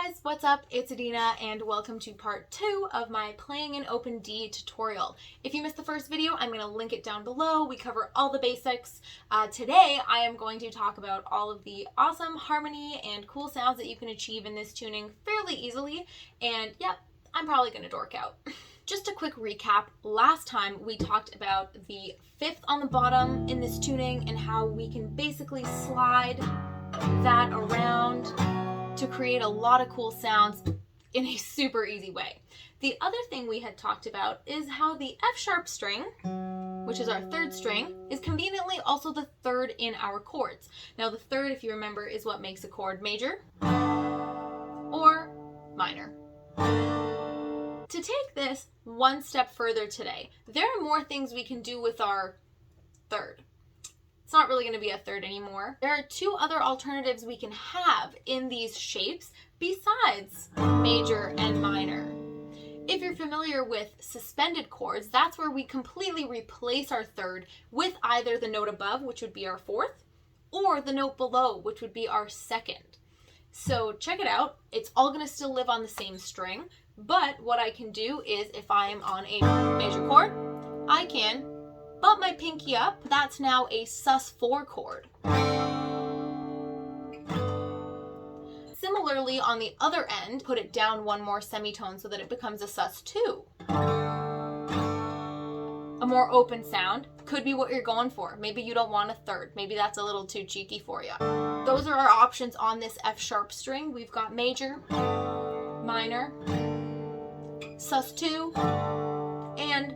guys, what's up? It's Adina and welcome to part 2 of my playing an open D tutorial. If you missed the first video, I'm going to link it down below. We cover all the basics. Today I am going to talk about all of the awesome harmony and cool sounds that you can achieve in this tuning fairly easily. And yep, I'm probably going to dork out. Just a quick recap. Last time we talked about the 5th on the bottom in this tuning and how we can basically slide that around to create a lot of cool sounds in a super easy way. The other thing we had talked about is how the F sharp string, which is our 3rd string, is conveniently also the 3rd in our chords. Now the 3rd, if you remember, is what makes a chord major or minor. To take this one step further today, there are more things we can do with our 3rd. It's not really going to be a 3rd anymore. There are 2 other alternatives we can have in these shapes besides major and minor. If you're familiar with suspended chords, that's where we completely replace our 3rd with either the note above, which would be our 4th, or the note below, which would be our 2nd. So check it out. It's all going to still live on the same string, but what I can do is if I am on a major chord, I can bump my pinky up. That's now a sus4 chord. Similarly, on the other end, put it down one more semitone so that it becomes a sus2. A more open sound could be what you're going for. Maybe you don't want a 3rd. Maybe that's a little too cheeky for you. Those are our options on this F sharp string. We've got major, minor, sus2, and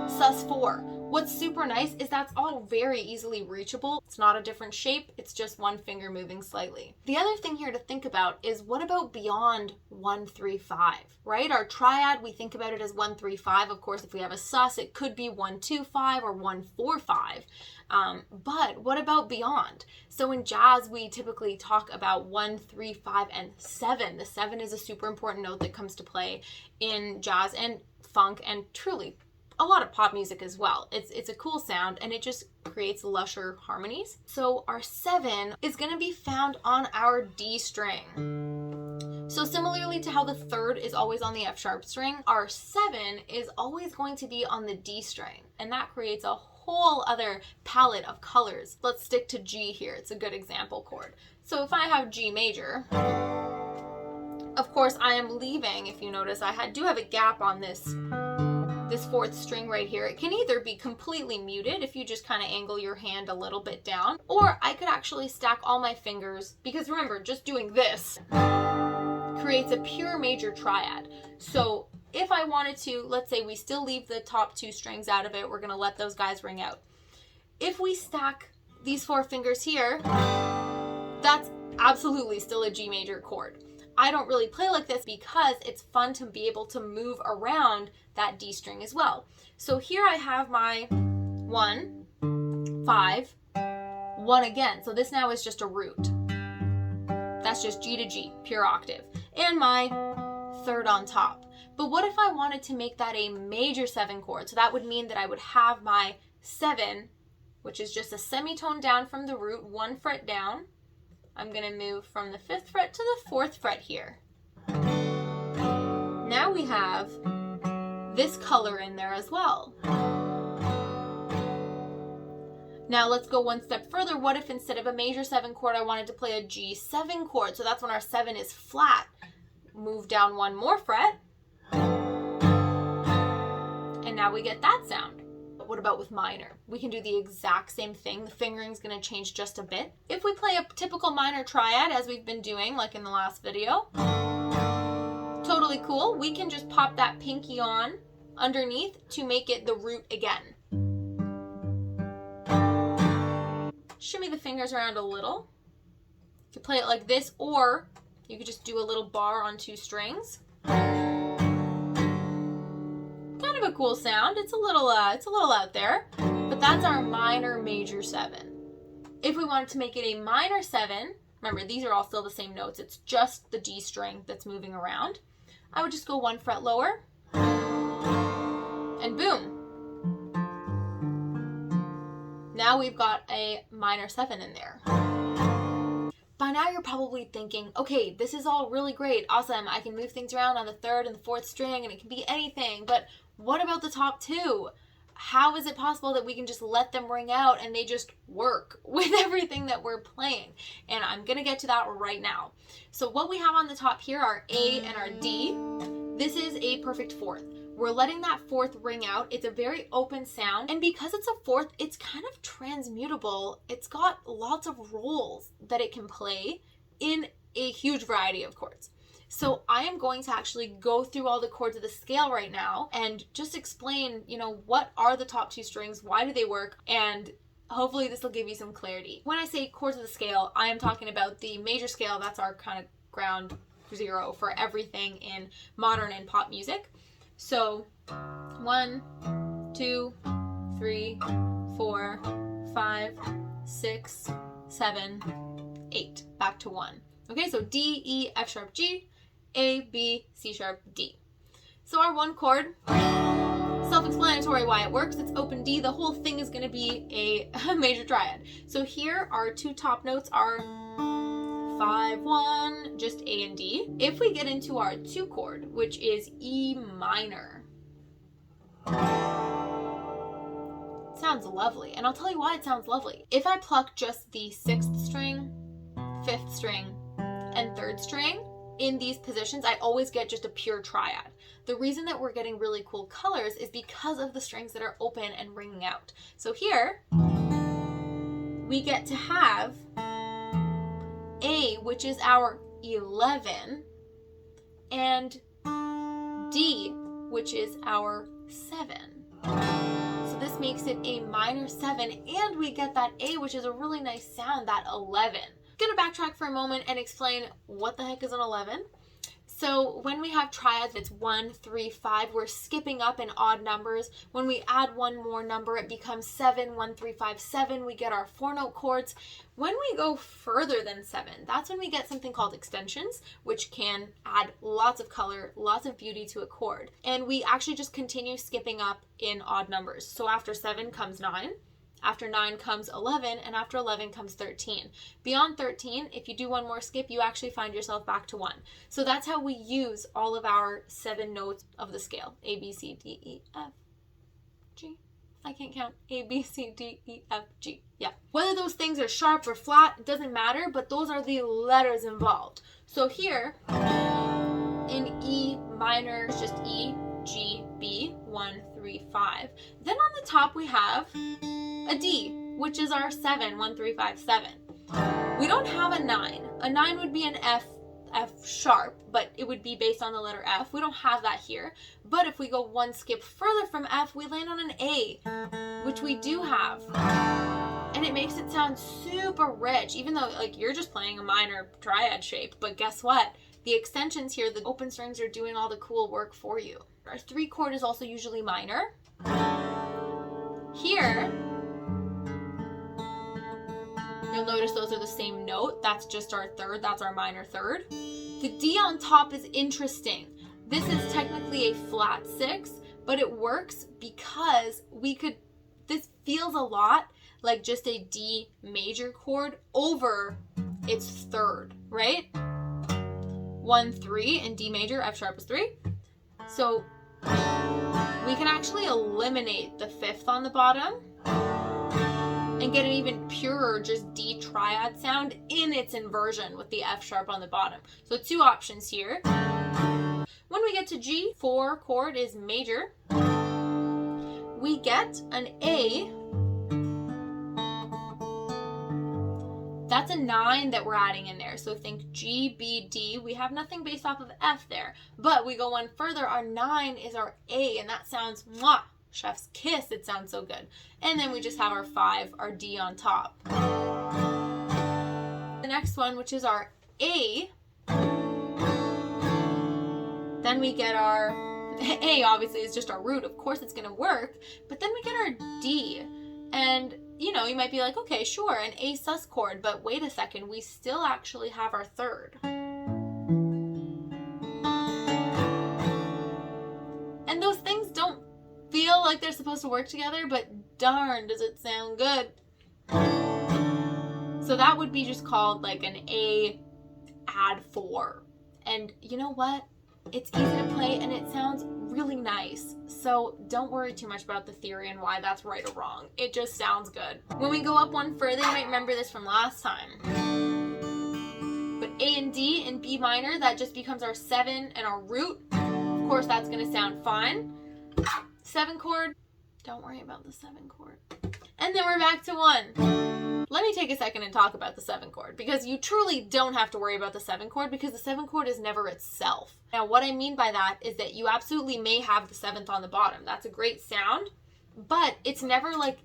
sus4. What's super nice is that's all very easily reachable. It's not a different shape, it's just one finger moving slightly. The other thing here to think about is what about beyond 1, 3, 5, right? Our triad, we think about it as 1, 3, 5. Of course, if we have a sus, it could be 1, 2, 5 or 1, 4, 5. But what about beyond? So in jazz, we typically talk about 1, 3, 5, and 7. The 7 is a super important note that comes to play in jazz and funk and truly a lot of pop music as well. It's a cool sound and it just creates lusher harmonies. So our 7 is going to be found on our D string. So similarly to how the 3rd is always on the F sharp string, our 7 is always going to be on the D string. And that creates a whole other palette of colors. Let's stick to G here. It's a good example chord. So if I have G major, of course I am leaving, if you notice, I do have a gap on this 4th string right here. It can either be completely muted if you just kind of angle your hand a little bit down, or I could actually stack all my fingers, because remember, just doing this creates a pure major triad. So if I wanted to, let's say we still leave the top 2 strings out of it, we're going to let those guys ring out. If we stack these 4 fingers here, that's absolutely still a G major chord. I don't really play like this because it's fun to be able to move around that D string as well. So here I have my 1, 5, 1 again. So this now is just a root. That's just G to G, pure octave. And my 3rd on top. But what if I wanted to make that a major 7 chord? So that would mean that I would have my 7, which is just a semitone down from the root, 1 fret down. I'm going to move from the 5th fret to the 4th fret here. Now we have this color in there as well. Now let's go one step further. What if instead of a major 7 chord, I wanted to play a G7 chord? So that's when our 7 is flat. Move down 1 more fret. And now we get that sound. What about with minor? We can do the exact same thing. The fingering's going to change just a bit. If we play a typical minor triad, as we've been doing, like in the last video, totally cool. We can just pop that pinky on underneath to make it the root again. Shimmy the fingers around a little. You could play it like this, or you could just do a little bar on 2 strings. Kind of a cool sound. It's a little out there, but that's our minor major 7. If we wanted to make it a minor 7, remember these are all still the same notes, it's just the D string that's moving around. I would just go 1 fret lower and boom. Now we've got a minor 7 in there. By now you're probably thinking, okay, this is all really great, awesome, I can move things around on the 3rd and the 4th string and it can be anything, but what about the top 2? How is it possible that we can just let them ring out and they just work with everything that we're playing? And I'm gonna get to that right now. So what we have on the top here are A and our D. This is a perfect 4th. We're letting that 4th ring out. It's a very open sound. And because it's a 4th, it's kind of transmutable. It's got lots of roles that it can play in a huge variety of chords. So I am going to actually go through all the chords of the scale right now and just explain, what are the top 2 strings, why do they work, and hopefully this will give you some clarity. When I say chords of the scale, I am talking about the major scale. That's our kind of ground 0 for everything in modern and pop music. So 1, 2, 3, 4, 5, 6, 7, 8. Back to 1. Okay, so D, E, F sharp, G, A, B, C sharp, D. So our 1 chord, self-explanatory why it works. It's open D. The whole thing is going to be a major triad. So here our 2 top notes are 5, 1, just A and D. If we get into our 2 chord, which is E minor, it sounds lovely. And I'll tell you why it sounds lovely. If I pluck just the 6th string, 5th string, and 3rd string in these positions, I always get just a pure triad. The reason that we're getting really cool colors is because of the strings that are open and ringing out. So here, we get to have A, which is our 11, and D, which is our 7. So this makes it a minor 7, and we get that A, which is a really nice sound, that 11. I'm gonna backtrack for a moment and explain what the heck is an 11. So when we have triads, it's 1, 3, 5, we're skipping up in odd numbers. When we add one more number, it becomes 7, 1, 3, 5, 7. We get our 4-note chords. When we go further than 7, that's when we get something called extensions, which can add lots of color, lots of beauty to a chord. And we actually just continue skipping up in odd numbers. So after 7 comes 9. After 9 comes 11, and after 11 comes 13. Beyond 13, if you do one more skip, you actually find yourself back to 1. So that's how we use all of our 7 notes of the scale. A, B, C, D, E, F, G. I can't count. A, B, C, D, E, F, G. Yeah. Whether those things are sharp or flat, it doesn't matter, but those are the letters involved. So here, in E minor, it's just E, G, B, 1, 3, 5. Then on the top we have a D, which is our 7, 1, 3, 5, 7. We don't have a 9. A 9 would be an F sharp, but it would be based on the letter F. We don't have that here. But if we go one skip further from F, we land on an A, which we do have. And it makes it sound super rich, even though you're just playing a minor triad shape. But guess what? The extensions here, the open strings, are doing all the cool work for you. Our 3 chord is also usually minor. Here, you'll notice those are the same note. That's just our 3rd. That's our minor 3rd. The D on top is interesting. This is technically a flat 6, but it works because this feels a lot like just a D major chord over its 3rd, right? 1, 3 in D major, F sharp is 3. So we can actually eliminate the 5th on the bottom and get an even purer just D triad sound in its inversion with the F sharp on the bottom. So 2 options here. When we get to G, 4 chord is major. We get an A. That's a 9 that we're adding in there. So think G, B, D. We have nothing based off of F there. But we go one further. Our 9 is our A, and that sounds, mwah, chef's kiss. It sounds so good. And then we just have our 5, our D on top. The next one, which is our A. Then we get our A, obviously, is just our root. Of course it's going to work. But then we get our D. And you might be like, okay, sure, an A sus chord, but wait a second, we still actually have our 3rd. And those things don't feel like they're supposed to work together, but darn, does it sound good. So that would be just called like an A add 4. And you know what? It's easy to play and it sounds really nice. So don't worry too much about the theory and why that's right or wrong. It just sounds good. When we go up one further, you might remember this from last time. But A and D in B minor, that just becomes our 7 and our root. Of course, that's going to sound fine. 7 chord, don't worry about the 7 chord. And then we're back to 1. Let me take a second and talk about the 7 chord, because you truly don't have to worry about the 7 chord because the 7 chord is never itself. Now, what I mean by that is that you absolutely may have the 7th on the bottom. That's a great sound, but it's never like,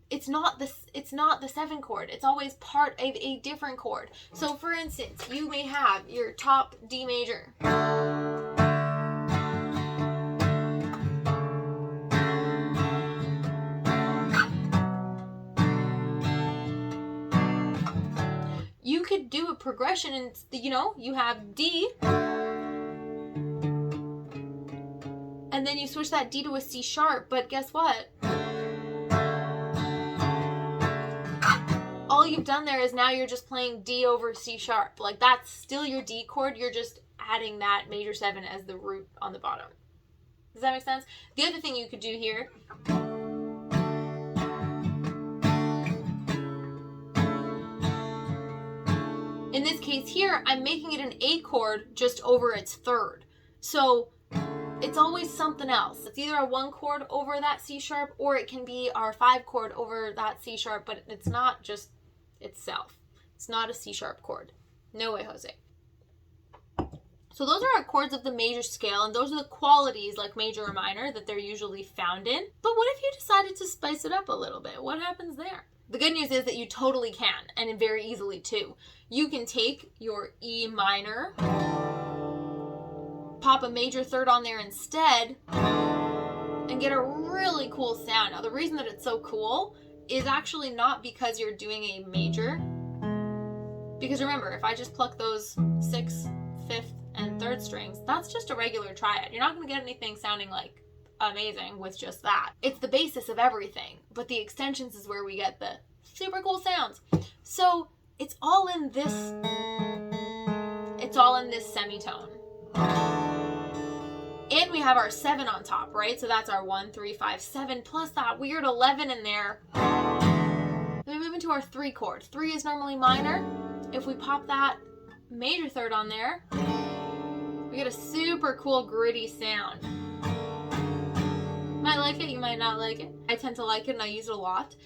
it's not the 7 chord. It's always part of a different chord. So for instance, you may have your top D major. You could do a progression and, you know, you have D, and then you switch that D to a C sharp, but guess what? All you've done there is now you're just playing D over C sharp. Like, that's still your D chord, you're just adding that major 7 as the root on the bottom. Does that make sense? The other thing you could do here, in this case here, I'm making it an A chord just over its 3rd. So it's always something else. It's either a 1 chord over that C sharp, or it can be our 5 chord over that C sharp, but it's not just itself. It's not a C sharp chord. No way, Jose. So those are our chords of the major scale, and those are the qualities like major or minor that they're usually found in. But what if you decided to spice it up a little bit? What happens there? The good news is that you totally can, and very easily too. You can take your E minor, pop a major 3rd on there instead, and get a really cool sound. Now, the reason that it's so cool is actually not because you're doing a major. Because remember, if I just pluck those 6th, 5th, and 3rd strings, that's just a regular triad. You're not going to get anything sounding like amazing with just that. It's the basis of everything, but the extensions is where we get the super cool sounds. So it's all in this semitone. And we have our 7 on top, right? So that's our 1, 3, 5, 7, plus that weird 11 in there. Then we move into our 3 chord. 3 is normally minor. If we pop that major 3rd on there, we get a super cool gritty sound. You might like it, you might not like it. I tend to like it and I use it a lot.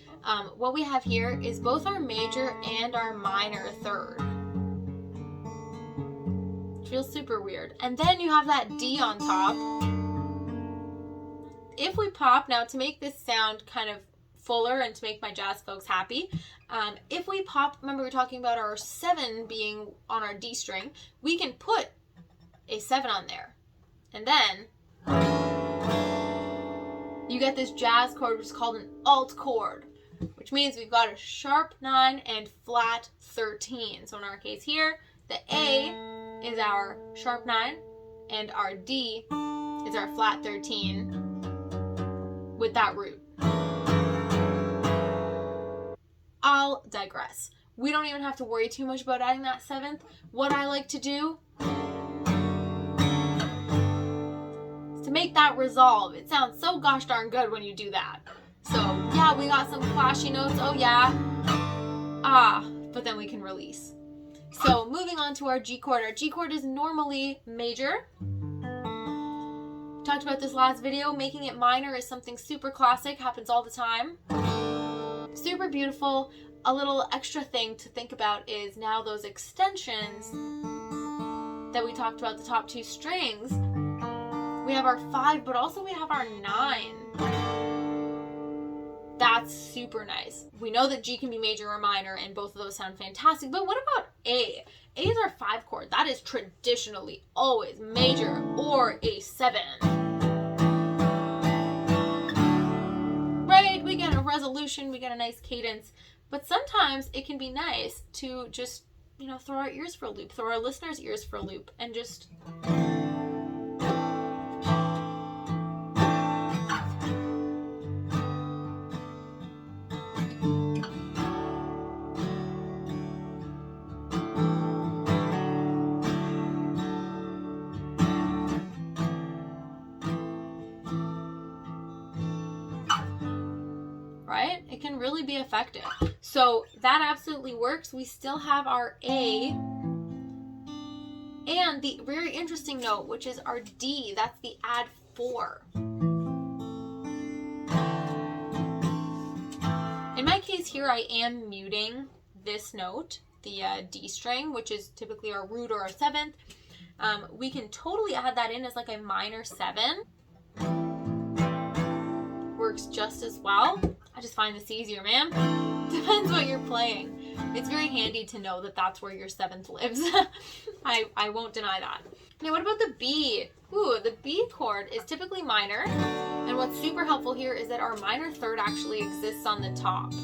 What we have here is both our major and our minor 3rd. It feels super weird. And then you have that D on top. If we pop, now to make this sound kind of fuller and to make my jazz folks happy, if we pop, remember we were talking about our 7 being on our D string, we can put a 7 on there. And then you get this jazz chord, which is called an alt chord, which means we've got a sharp 9 and flat 13. So in our case here, the A is our sharp 9 and our D is our flat 13 with that root. I'll digress. We don't even have to worry too much about adding that 7th. What I like to do is to make that resolve. It sounds so gosh darn good when you do that. So yeah, we got some clashy notes, oh yeah. But then we can release. So moving on to our G chord. Our G chord is normally major. Talked about this last video. Making it minor is something super classic, happens all the time. Super beautiful. A little extra thing to think about is now those extensions that we talked about, the top 2 strings. We have our 5, but also we have our 9. That's super nice. We know that G can be major or minor, and both of those sound fantastic, but what about A? A is our 5 chord. That is traditionally always major or a 7. Right? We get a resolution, we get a nice cadence, but sometimes it can be nice to just, you know, throw our ears for a loop, throw our listeners' ears for a loop, and just it can really be effective. So that absolutely works. We still have our A and the very interesting note, which is our D. That's the add 4. In my case here, I am muting this note, the D string, which is typically our root or our 7th. We can totally add that in as like a minor 7. Works just as well. I just find this easier, man. Depends what you're playing. It's very handy to know that that's where your 7th lives. I won't deny that. Now, what about the B? Ooh, the B chord is typically minor. And what's super helpful here is that our minor 3rd actually exists on the top.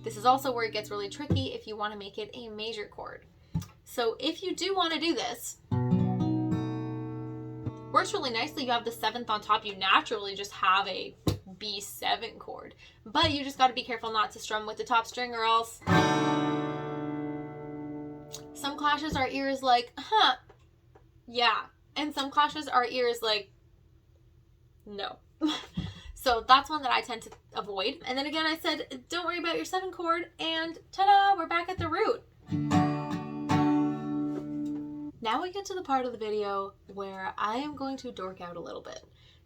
This is also where it gets really tricky if you want to make it a major chord. So if you do want to do this, works really nicely. You have the 7th on top. You naturally just have a B7 chord, but you just got to be careful not to strum with the top string or else some clashes our ears like, huh, yeah, and some clashes our ears like, no. So that's one that I tend to avoid. And then again, I said, don't worry about your 7 chord, and ta-da, we're back at the root. Now we get to the part of the video where I am going to dork out a little bit,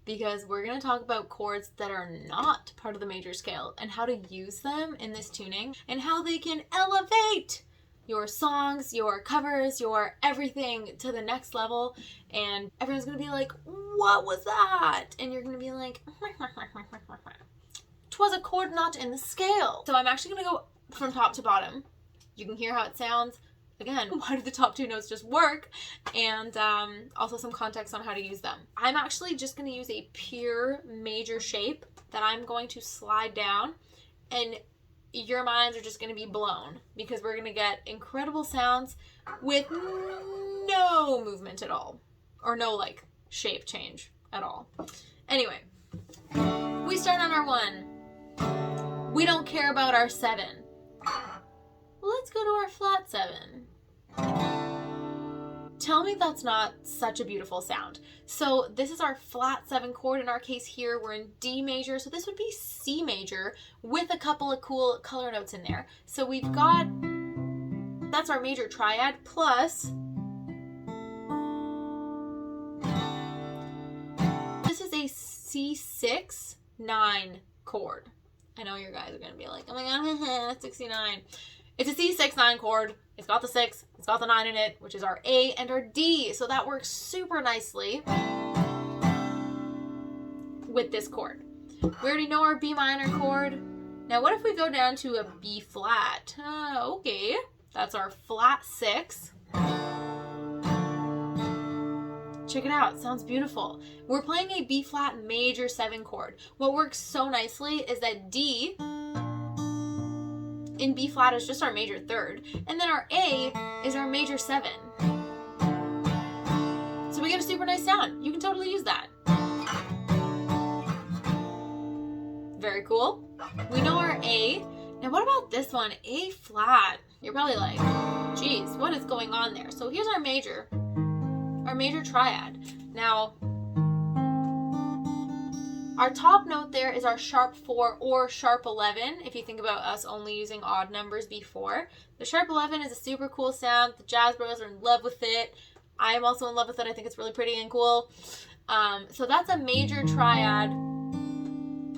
because we're going to talk about chords that are not part of the major scale and how to use them in this tuning and how they can elevate your songs, your covers, your everything to the next level. And everyone's going to be like, what was that? And you're going to be like, 'twas a chord not in the scale. So I'm actually going to go from top to bottom. You can hear how it sounds. Again, why do the top 2 notes just work? And also some context on how to use them. I'm actually just going to use a pure major shape that I'm going to slide down, and your minds are just going to be blown because we're going to get incredible sounds with no movement at all, or no like shape change at all. Anyway, we start on our 1. We don't care about our 7. Let's go to our flat 7. Tell me that's not such a beautiful sound. So this is our flat 7 chord. In our case here, we're in D major. So this would be C major with a couple of cool color notes in there. So we've got, that's our major triad, plus this is a C6, 9 chord. I know you guys are going to be like, oh my god, 69. It's a C6, 9 chord. It's got the 6, it's got the 9 in it, which is our A and our D. So that works super nicely with this chord. We already know our B minor chord. Now what if we go down to a B flat? Okay, that's our flat 6. Check it out, it sounds beautiful. We're playing a B flat major 7 chord. What works so nicely is that D in B flat is just our major 3rd, and then our A is our major 7. So we get a super nice sound. You can totally use that. Very cool. We know our A. Now what about this one, A flat? You're probably like, geez, what is going on there? So here's our major triad. Now, our top note there is our sharp 4 or sharp 11, if you think about us only using odd numbers before. The sharp 11 is a super cool sound. The Jazz Bros are in love with it. I am also in love with it. I think it's really pretty and cool. So that's a major triad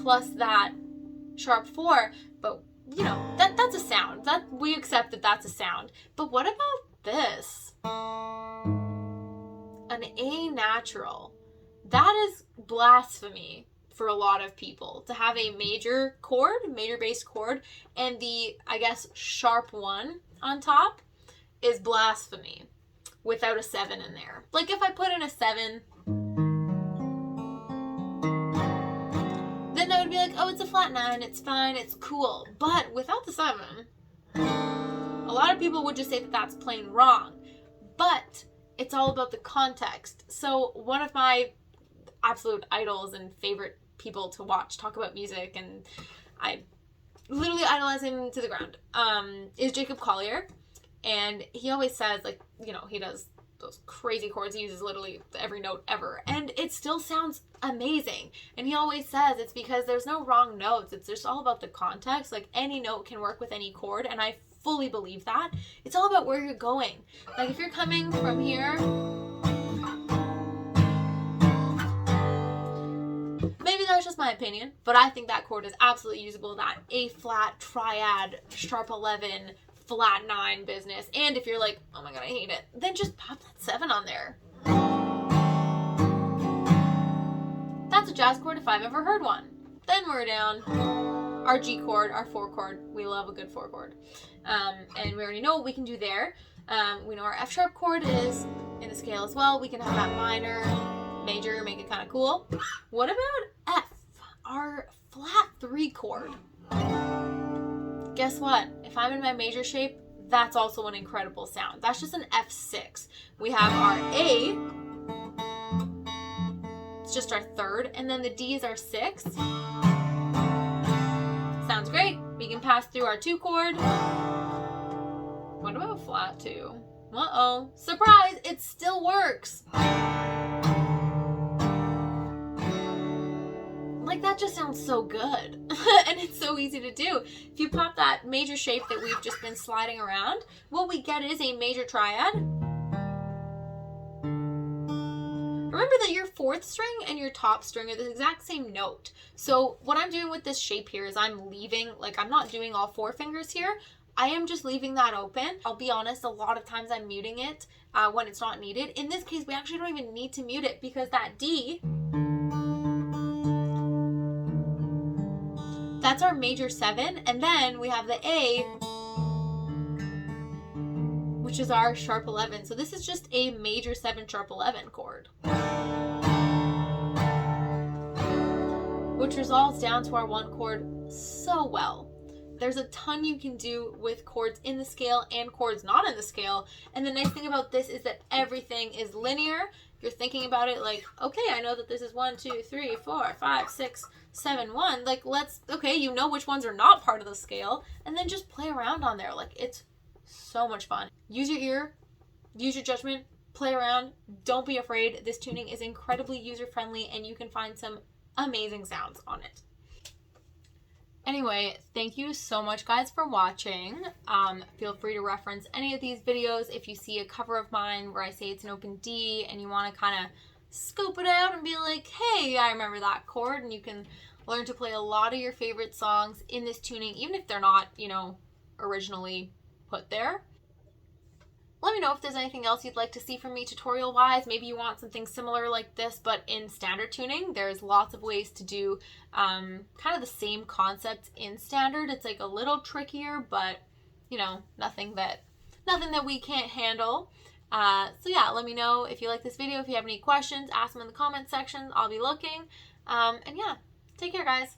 plus that sharp 4. But, you know, that's a sound. That we accept that that's a sound. But what about this? An A natural. That is blasphemy for a lot of people, to have a major chord, major bass chord, and the, I guess, sharp 1 on top is blasphemy without a 7 in there. Like if I put in a 7, then I would be like, oh, it's a flat 9, it's fine, it's cool. But without the 7, a lot of people would just say that that's plain wrong. But it's all about the context. So one of my absolute idols and favorite people to watch talk about music, and I literally idolize him to the ground, is Jacob Collier. And he always says, like, you know, he does those crazy chords. He uses literally every note ever, and it still sounds amazing. And he always says it's because there's no wrong notes. It's just all about the context. Like, any note can work with any chord, and I fully believe that. It's all about where you're going. Like, if you're coming from here, maybe that's just my opinion, but I think that chord is absolutely usable. That A flat, triad, sharp 11, flat 9 business. And if you're like, oh my god, I hate it, then just pop that 7 on there. That's a jazz chord if I've ever heard one. Then we're down our G chord, our 4 chord. We love a good 4 chord. And we already know what we can do there. We know our F sharp chord is in the scale as well. We can have that minor, major, make it kind of cool. What about F, our flat 3 chord? Guess what? If I'm in my major shape, that's also an incredible sound. That's just an F6. We have our A, it's just our 3rd, and then the D is our 6th. Sounds great. We can pass through our 2 chord. What about flat 2? Uh-oh. Surprise! It still works! Like, that just sounds so good. And it's so easy to do. If you pop that major shape that we've just been sliding around, what we get is a major triad. Remember that your 4th string and your top string are the exact same note. So what I'm doing with this shape here is I'm leaving, like, I'm not doing all 4 fingers here. I am just leaving that open. I'll be honest, a lot of times I'm muting it when it's not needed. In this case, we actually don't even need to mute it because that D, that's our major 7, and then we have the A, which is our sharp 11. So this is just a major 7 sharp 11 chord, which resolves down to our 1 chord so well. There's a ton you can do with chords in the scale and chords not in the scale. And the nice thing about this is that everything is linear. You're thinking about it like, okay, I know that this is 1, 2, 3, 4, 5, 6, 7, 1. Like, okay, you know which ones are not part of the scale, and then just play around on there. Like, it's so much fun. Use your ear, use your judgment, play around. Don't be afraid. This tuning is incredibly user-friendly, and you can find some amazing sounds on it. Anyway, thank you so much, guys, for watching. Feel free to reference any of these videos if you see a cover of mine where I say it's an open D and you want to kind of scope it out and be like, hey, I remember that chord, and you can learn to play a lot of your favorite songs in this tuning, even if they're not, you know, originally put there. Let me know if there's anything else you'd like to see from me tutorial-wise. Maybe you want something similar like this, but in standard tuning. There's lots of ways to do kind of the same concepts in standard. It's like a little trickier, but, you know, nothing that we can't handle. So yeah, let me know if you like this video. If you have any questions, ask them in the comment section. I'll be looking. And yeah, take care, guys.